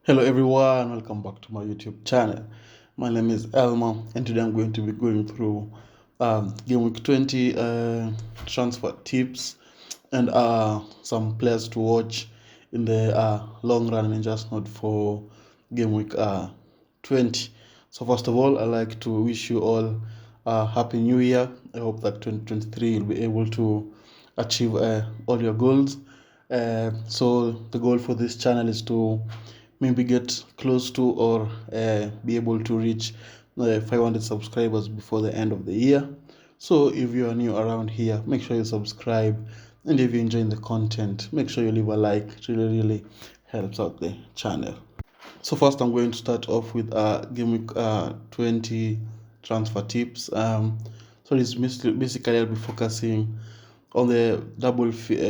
Hello everyone, welcome back to my YouTube channel. My name is Elma and today I'm going to be going through Game Week 20 transfer tips and some players to watch in the long run and just not for Game Week 20. So first of all, I'd like to wish you all a Happy New Year. I hope that 2023 you'll be able to achieve all your goals. So the goal for this channel is to maybe get close to or be able to reach 500 subscribers before the end of the year. So if you are new around here, make sure you subscribe, and if you're enjoying the content, make sure you leave a like. It really helps out the channel. So first I'm going to start off with Game Week 20 transfer tips. So it's basically I'll be focusing on the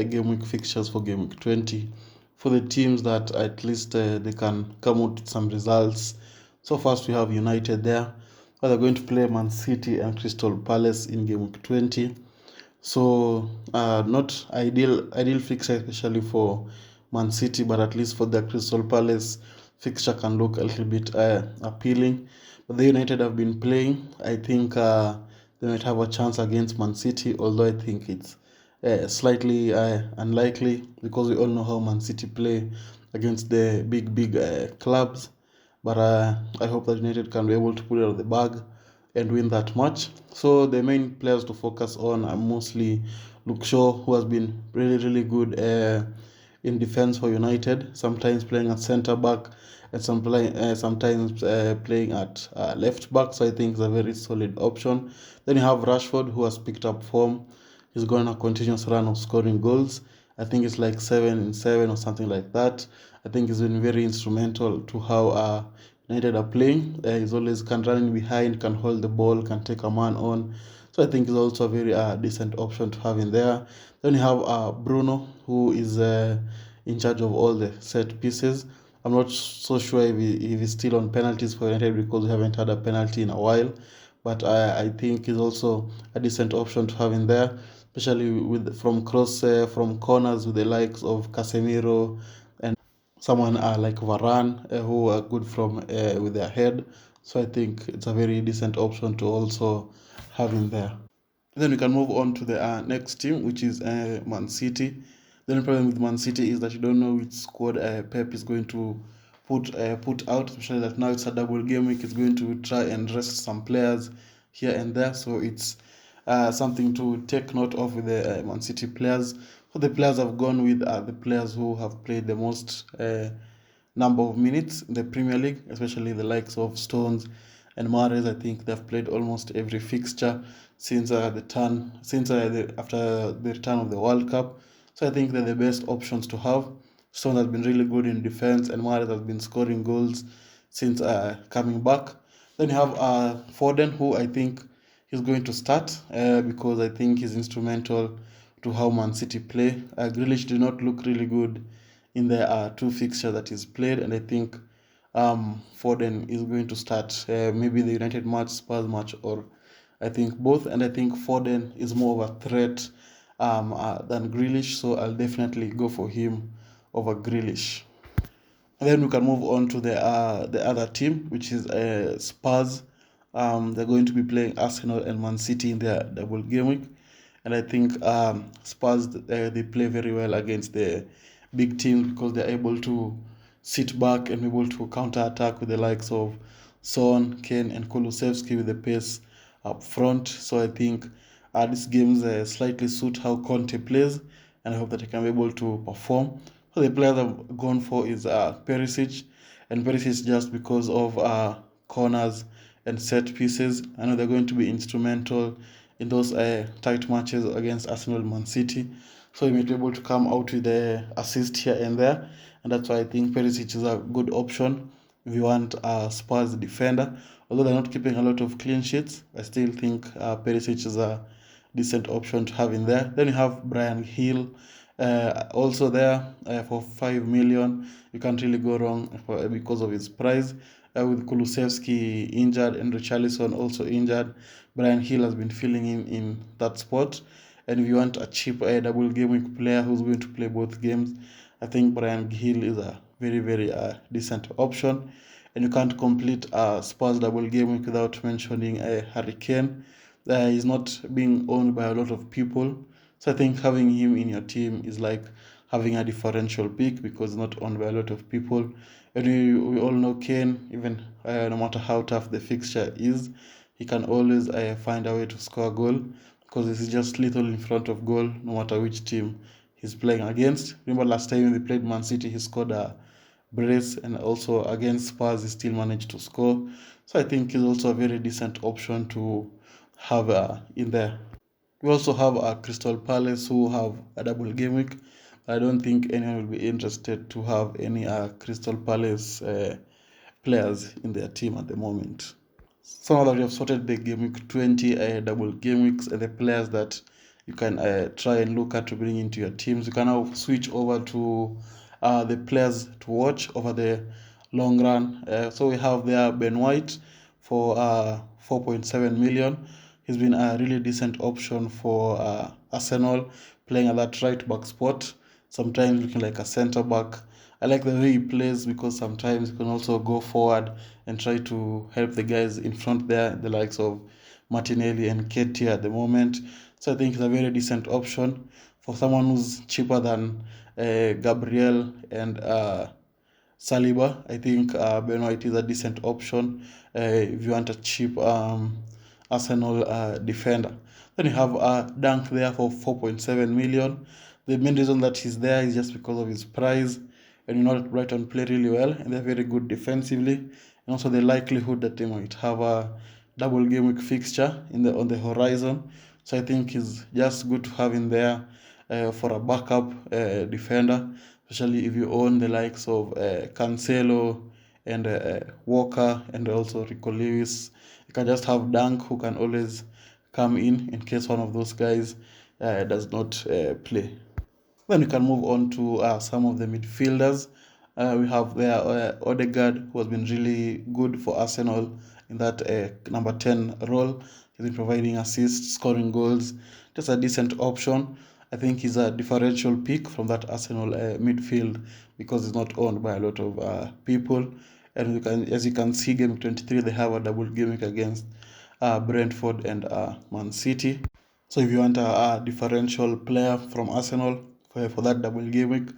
game week fixtures for game week 20 for the teams that at least they can come out with some results. So first we have United there. They're going to play Man City and Crystal Palace in game week 20. So not ideal fixture especially for Man City, but at least for the Crystal Palace fixture can look a little bit appealing. But the United have been playing. I think they might have a chance against Man City, although I think it's slightly unlikely because we all know how Man City play against the big clubs. But I hope that United can be able to put it out of the bag and win that match. So the main players to focus on are mostly Luke Shaw, who has been really good in defense for United, sometimes playing at centre back and sometimes playing at left back. So I think it's a very solid option. Then you have Rashford, who has picked up form. He's going on a continuous run of scoring goals. I think it's like 7 in 7 or something like that. I think he's been very instrumental to how United are playing. He's always can run in behind, can hold the ball, can take a man on. So I think he's also a very decent option to have in there. Then you have Bruno, who is in charge of all the set pieces. I'm not so sure if he's still on penalties for United because we haven't had a penalty in a while. But I think he's also a decent option to have in there, especially with from corners with the likes of Casemiro and someone like Varane who are good from with their head. So I think it's a very decent option to also have in there. Then we can move on to the next team, which is Man City. The only problem with Man City is that you don't know which squad Pep is going to put out, especially that now it's a double game week. It's going to try and rest some players here and there. So it's something to take note of with the Man City players. So the players have gone with the players who have played the most number of minutes in the Premier League, especially the likes of Stones and Mahrez. I think they've played almost every fixture since after the return of the World Cup. So I think they're the best options to have. Stones has been really good in defense, and Mahrez has been scoring goals since coming back. Then you have Foden, who I think he's going to start because I think he's instrumental to how Man City play. Grealish did not look really good in the two fixtures that he's played, and I think Foden is going to start maybe the United match, Spurs match, or I think both. And I think Foden is more of a threat than Grealish, so I'll definitely go for him over Grealish. And then we can move on to the other team, which is Spurs. They're going to be playing Arsenal and Man City in their double game week, and I think Spurs they play very well against the big teams because they're able to sit back and be able to counter attack with the likes of Son, Kane, and Kulusevski with the pace up front. So I think these games slightly suit how Conte plays, and I hope that he can be able to perform. So the player I've gone for is Perisic, and Perisic just because of corners and set pieces. I know they're going to be instrumental in those tight matches against Arsenal and Man City. So he might be able to come out with the assist here and there, and that's why I think Perisic is a good option if you want a Spurs defender. Although they're not keeping a lot of clean sheets, I still think Perisic is a decent option to have in there. Then you have Brian Hill also there for 5 million. You can't really go wrong because of his price. With Kulusevski injured and Richarlison also injured, Brian Hill has been filling in that spot. And if you want a cheap double game week player who's going to play both games, I think Brian Hill is a very decent option. And you can't complete a Spurs double game week without mentioning a Harry Kane. He's not being owned by a lot of people, so I think having him in your team is like having a differential pick because not owned by a lot of people. And we all know Kane, even no matter how tough the fixture is, he can always find a way to score a goal because he's just little in front of goal no matter which team he's playing against. Remember last time they played Man City, he scored a brace, and also against Spurs, he still managed to score. So I think he's also a very decent option to have in there. We also have Crystal Palace who have a double game week. I don't think anyone will be interested to have any Crystal Palace players in their team at the moment. So now that we have sorted the game week 20 double game weeks and the players that you can try and look at to bring into your teams, you can now switch over to the players to watch over the long run. So we have there Ben White for 4.7 million. He's been a really decent option for Arsenal, playing at that right back spot, sometimes looking like a centre back. I like the way he plays because sometimes he can also go forward and try to help the guys in front there, the likes of Martinelli and Ketia at the moment. So I think it's a very decent option for someone who's cheaper than Gabriel and Saliba. I think Ben White is a decent option if you want a cheap Arsenal defender. Then you have Dunk there for 4.7 million. The main reason that he's there is just because of his price. And you know that Brighton play really well and they're very good defensively. And also the likelihood that they might have a double game week fixture on the horizon. So I think it's just good to have in there for a backup defender, especially if you own the likes of Cancelo and Walker and also Rico Lewis. You can just have Dunk who can always come in case one of those guys does not play. Then we can move on to some of the midfielders. We have there Odegaard, who has been really good for Arsenal in that number 10 role. He's been providing assists, scoring goals, just a decent option. I think he's a differential pick from that Arsenal midfield because he's not owned by a lot of people. And as you can see, game 23, they have a double game week against Brentford and Man City. So if you want a differential player from Arsenal for that double game week,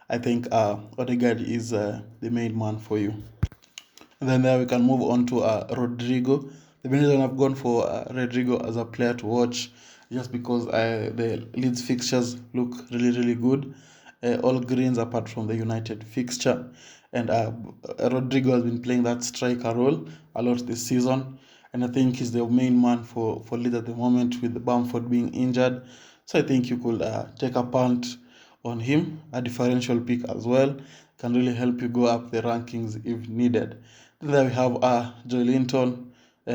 I think Odegaard is the main man for you. And then there we can move on to Rodrigo. The main reason I've gone for Rodrigo as a player to watch just because the Leeds fixtures look really good. All greens apart from the United fixture. And Rodrigo has been playing that striker role a lot this season. And I think he's the main man for Leeds at the moment with Bamford being injured. So I think you could take a punt on him, a differential pick as well. Can really help you go up the rankings if needed. Then we have Joelinton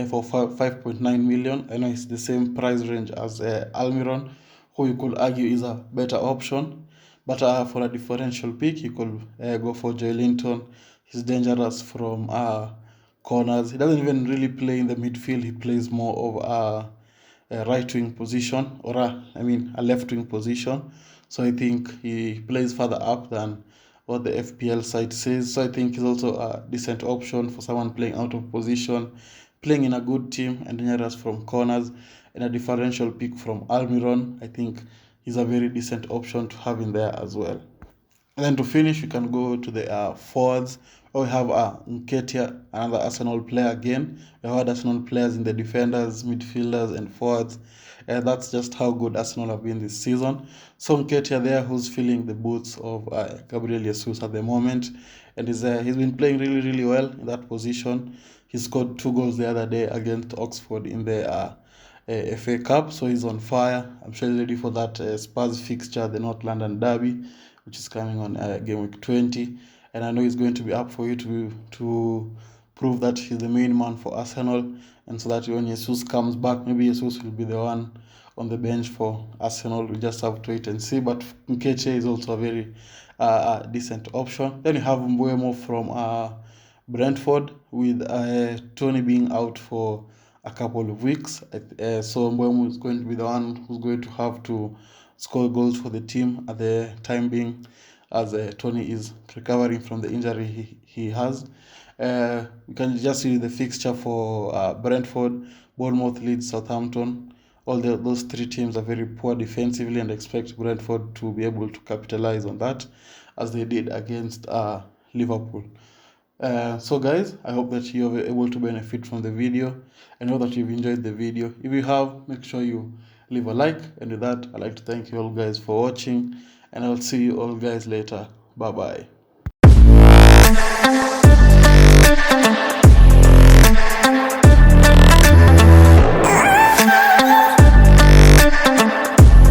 for 5.9 million. I know it's the same price range as Almiron, who you could argue is a better option. But for a differential pick, you could go for Joelinton. He's dangerous from corners. He doesn't even really play in the midfield. He plays more of a right wing position or a left wing position. So I think he plays further up than what the FPL site says. So I think he's also a decent option for someone playing out of position, playing in a good team and dangerous from corners, and a differential pick from Almiron. I think he's a very decent option to have in there as well. And then to finish, we can go to the forwards. We have Nketiah, another Arsenal player again. We have Arsenal players in the defenders, midfielders, and forwards. That's just how good Arsenal have been this season. So Nketiah there, who's filling the boots of Gabriel Jesus at the moment, and he's been playing really well in that position. He scored 2 goals the other day against Oxford in the FA Cup, so he's on fire. I'm sure he's ready for that Spurs fixture, the North London Derby, which is coming on game week 20. And I know he's going to be up for you to prove that he's the main man for Arsenal, and so that when Jesus comes back, maybe Jesus will be the one on the bench for Arsenal. We just have to wait and see. But Nketiah is also a very decent option. Then you have Mbeumo from Brentford, with Tony being out for a couple of weeks. So Mbeumo is going to be the one who's going to have to score goals for the team at the time being. as Tony is recovering from the injury he has. You can just see the fixture for Brentford, Bournemouth, Leeds, Southampton. Those three teams are very poor defensively, and expect Brentford to be able to capitalize on that as they did against Liverpool. So guys, I hope that you are able to benefit from the video. I know that you've enjoyed the video. If you have, make sure you leave a like. And with that, I'd like to thank you all guys for watching, and I'll see you all guys later. Bye bye.